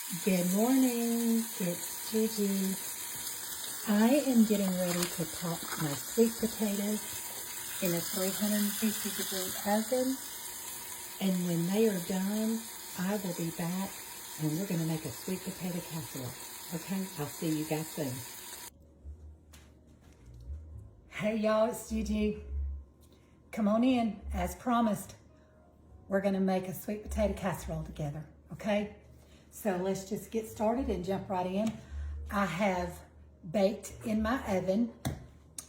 Good morning, it's Gigi. I am getting ready to pop my sweet potatoes in a 350 degree oven, and when they are done, I will be back and we're going to make a sweet potato casserole. Okay, I'll see you guys soon. Hey y'all, it's Gigi. Come on in, as promised. We're going to make a sweet potato casserole together, okay? So let's just get started and jump right in. I have baked in my oven,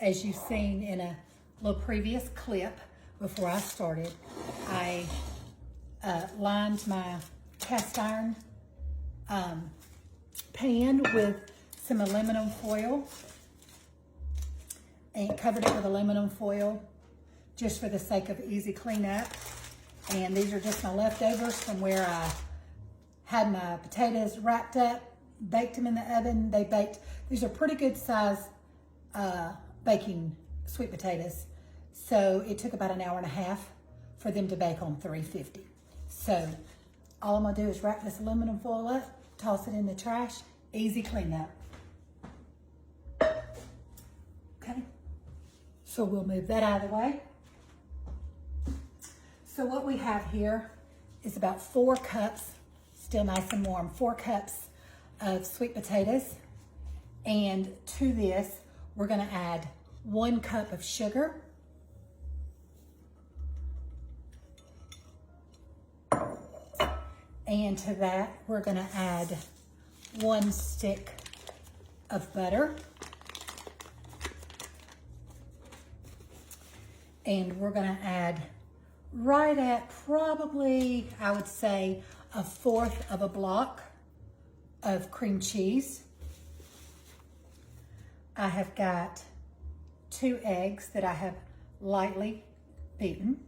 as you've seen in a little previous clip before I started. I lined my cast iron pan with some aluminum foil and covered it with aluminum foil just for the sake of easy cleanup. And these are just my leftovers from where I had my potatoes wrapped up, baked them in the oven. They baked, these are pretty good size baking sweet potatoes. So it took about an hour and a half for them to bake on 350. So all I'm gonna do is wrap this aluminum foil up, toss it in the trash, easy cleanup. Okay, so we'll move that out of the way. So what we have here is about 4 cups, still nice and warm, 4 cups of sweet potatoes. And to this, we're gonna add 1 cup of sugar, and to that, we're gonna add 1 stick of butter. And we're gonna add right at probably, I would say, 1/4 of a block of cream cheese. I have got 2 eggs that I have lightly beaten.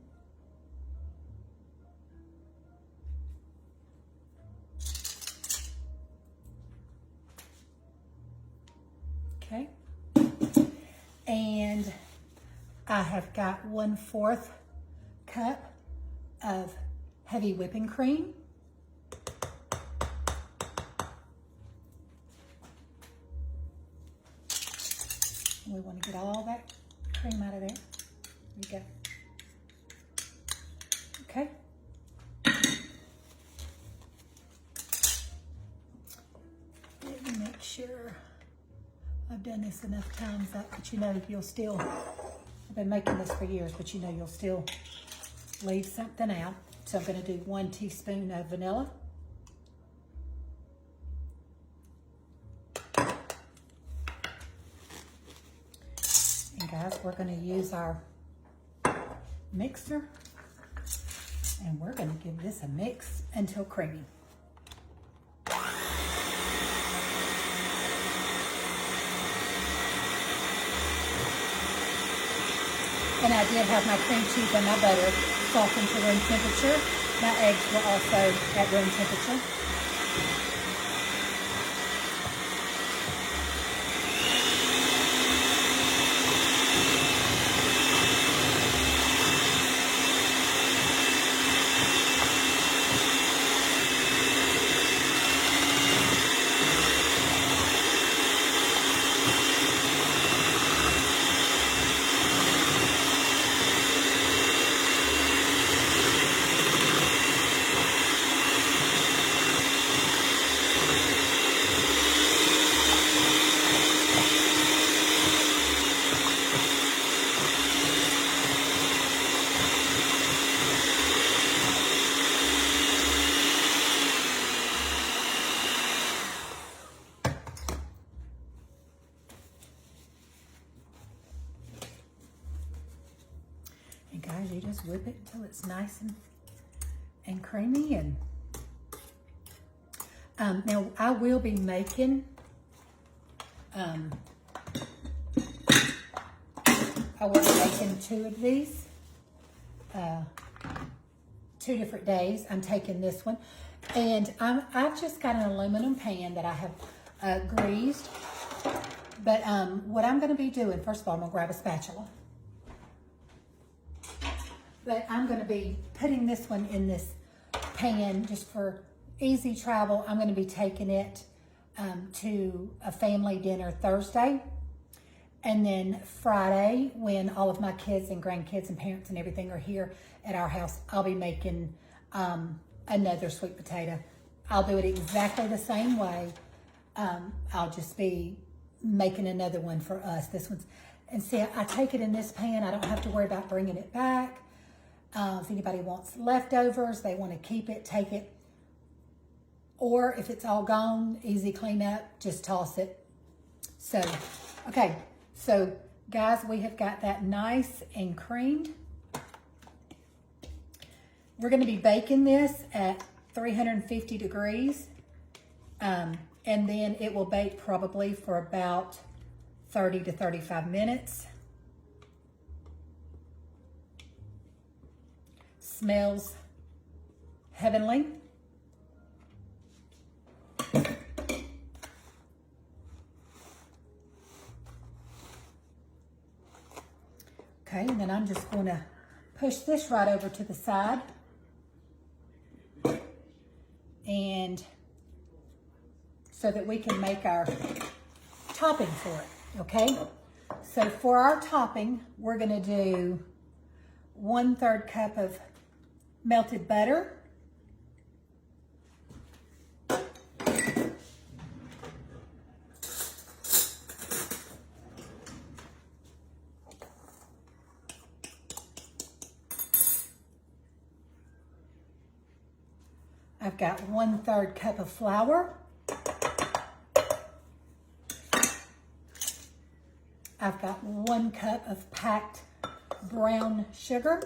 Okay. And I have got 1/4 cup of heavy whipping cream. We want to get all that cream out of there. There you go. Okay. Let me make sure I've done this enough times that you know you'll still, I've been making this for years, but you know you'll still leave something out. So I'm going to do 1 teaspoon of vanilla. And guys, we're going to use our mixer and we're going to give this a mix until creamy. And I did have my cream cheese and my butter softened to room temperature. My eggs were also at room temperature. And guys, you just whip it until it's nice and creamy. And now I will be making I will be making 2 of these, 2 different days. I'm taking this one, and I've just got an aluminum pan that I have greased. But what I'm going to be doing, first of all, I'm going to grab a spatula. But I'm going to be putting this one in this pan just for easy travel. I'm going to be taking it to a family dinner Thursday. And then Friday, when all of my kids and grandkids and parents and everything are here at our house, I'll be making another sweet potato. I'll do it exactly the same way. I'll just be making another one for us. This one's, and see, I take it in this pan. I don't have to worry about bringing it back. If anybody wants leftovers, they want to keep it, take it. Or if it's all gone, easy cleanup, just toss it. So, okay. So, guys, we have got that nice and creamed. We're going to be baking this at 350 degrees. And then it will bake probably for about 30 to 35 minutes. Smells heavenly. Okay, and then I'm just going to push this right over to the side. And so that we can make our topping for it, okay? So for our topping, we're gonna do 1/3 cup of melted butter. I've got 1/3 cup of flour. I've got 1 cup of packed brown sugar.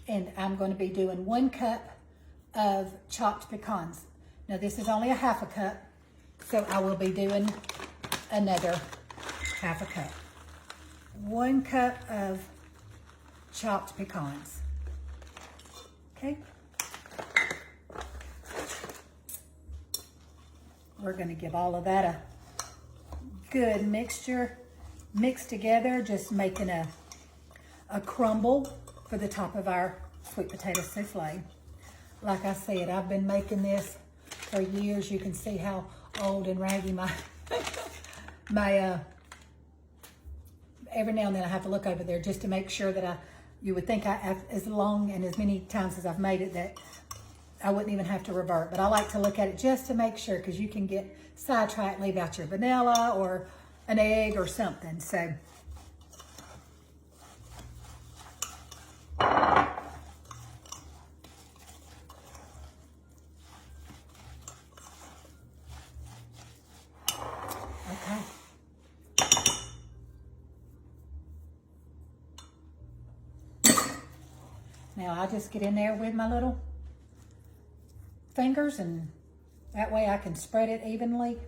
And I'm going to be doing 1 cup of chopped pecans. Now this is only a 1/2 cup, so I will be doing another 1/2 cup. 1 cup of chopped pecans. Okay. We're going to give all of that a good mixture, mix together, just making a crumble for the top of our sweet potato souffle. Like I said, I've been making this for years. You can see how old and raggy my every now and then I have to look over there just to make sure that you would think as long and as many times as I've made it that I wouldn't even have to revert. But I like to look at it just to make sure, because you can get sidetracked, leave out your vanilla or an egg or something. So okay. Now I just get in there with my little fingers, and that way I can spread it evenly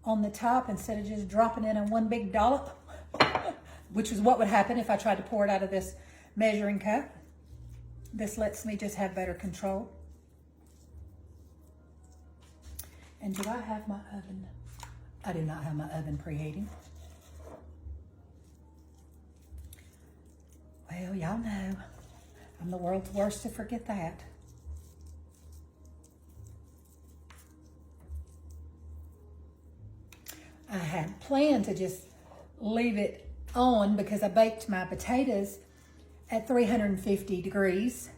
on the top instead of just dropping it in one big dollop, which is what would happen if I tried to pour it out of this measuring cup. This lets me just have better control. And do I have my oven? I do not have my oven preheating. Well, y'all know I'm the world's worst to forget that. I had planned to just leave it on because I baked my potatoes at 350 degrees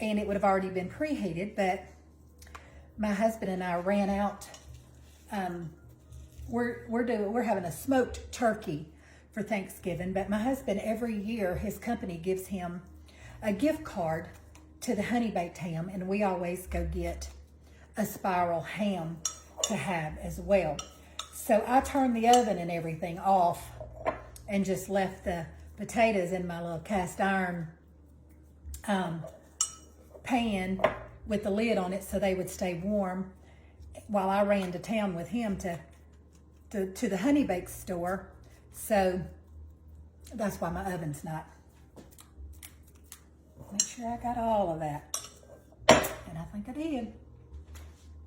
and it would have already been preheated, but my husband and I ran out. We're having a smoked turkey for Thanksgiving, but my husband, every year his company gives him a gift card to the honey baked ham, and we always go get a spiral ham to have as well. So I turned the oven and everything off and just left the potatoes in my little cast iron pan with the lid on it so they would stay warm while I ran to town with him to the honey bake store. So that's why my oven's not. Make sure I got all of that. And I think I did.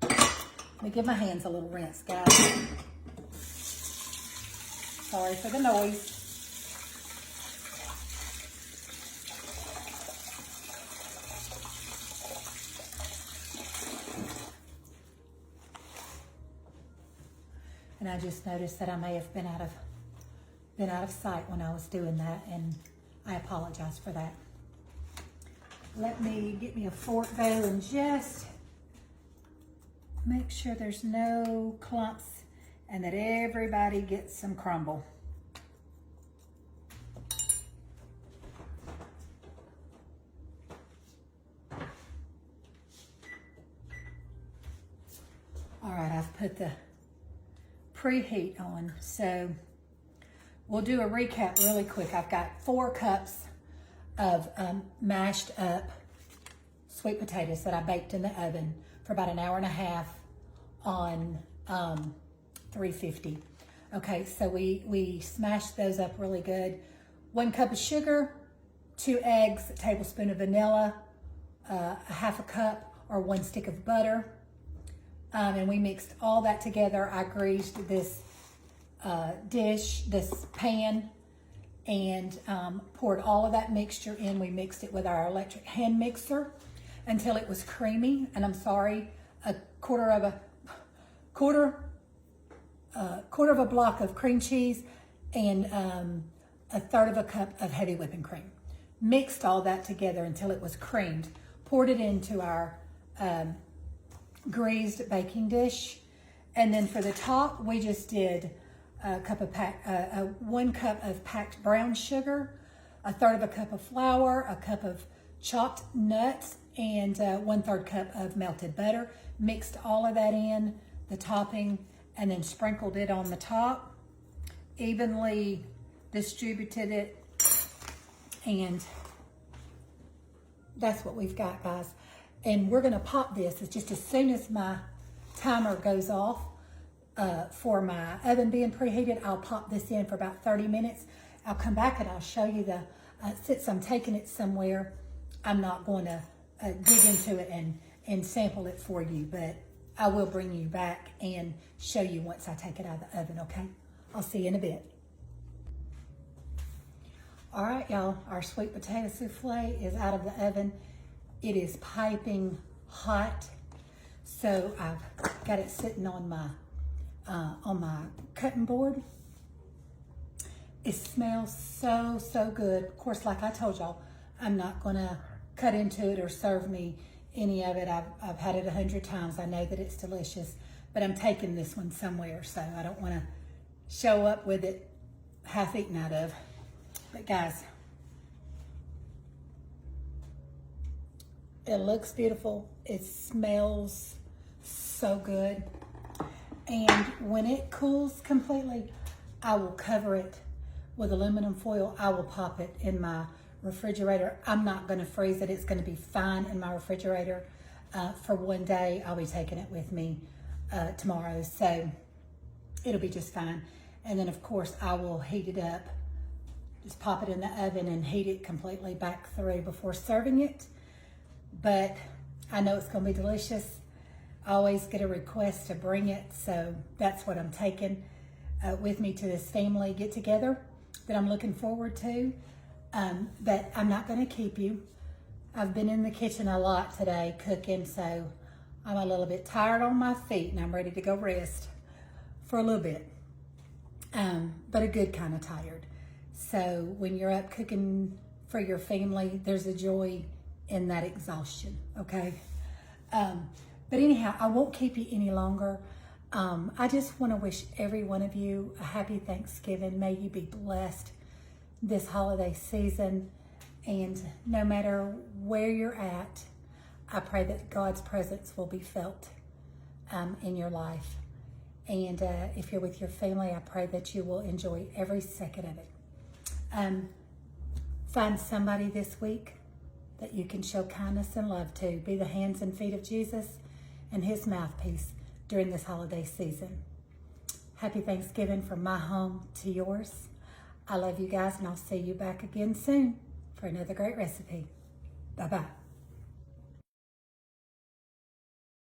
Let me give my hands a little rinse, guys. Sorry for the noise. And I just noticed that I may have been out of sight when I was doing that, and I apologize for that. Let me get me a fork though and just make sure there's no clumps and that everybody gets some crumble. All right, I've put the preheat on, so we'll do a recap really quick. I've got 4 cups of mashed up sweet potatoes that I baked in the oven for about an hour and a half on 350. Okay, so we smashed those up really good. 1 cup of sugar, 2 eggs, a tablespoon of vanilla, a half a cup or 1 stick of butter. And we mixed all that together. I greased this this pan, and poured all of that mixture in. We mixed it with our electric hand mixer until it was creamy. And I'm sorry, a quarter of a block of cream cheese and a third of a cup of heavy whipping cream. Mixed all that together until it was creamed. Poured it into our greased baking dish, and then for the top we just did a cup of 1 cup of packed brown sugar, a third of a cup of flour, a cup of chopped nuts, and 1/3 cup of melted butter. Mixed all of that in the topping and then sprinkled it on the top, evenly distributed it, and that's what we've got, guys. And we're gonna pop this just as soon as my timer goes off for my oven being preheated. I'll pop this in for about 30 minutes. I'll come back and I'll show you since I'm taking it somewhere, I'm not going to dig into it and sample it for you, but I will bring you back and show you once I take it out of the oven, okay? I'll see you in a bit. All right, y'all, our sweet potato souffle is out of the oven. It is piping hot, so I've got it sitting on my cutting board. It smells so good. Of course, like I told y'all, I'm not gonna cut into it or serve me any of it. I've had it 100 times. I know that it's delicious, but I'm taking this one somewhere, so I don't want to show up with it half eaten out of. But guys, it looks beautiful. It smells so good. And when it cools completely, I will cover it with aluminum foil. I will pop it in my refrigerator. I'm not gonna freeze it. It's gonna be fine in my refrigerator for one day. I'll be taking it with me tomorrow, so it'll be just fine. And then of course I will heat it up. Just pop it in the oven and heat it completely back through before serving it. But I know it's gonna be delicious. I always get a request to bring it, so that's what I'm taking with me to this family get together that I'm looking forward to. But I'm not gonna keep you. I've been in the kitchen a lot today cooking, so I'm a little bit tired on my feet and I'm ready to go rest for a little bit. But a good kind of tired. So when you're up cooking for your family, there's a joy in that exhaustion, okay? But anyhow, I won't keep you any longer. I just want to wish every one of you a happy Thanksgiving. May you be blessed this holiday season. And no matter where you're at, I pray that God's presence will be felt in your life. And if you're with your family, I pray that you will enjoy every second of it. Find somebody this week that you can show kindness and love to. Be the hands and feet of Jesus and his mouthpiece during this holiday season. Happy Thanksgiving from my home to yours. I love you guys, and I'll see you back again soon for another great recipe. Bye-bye.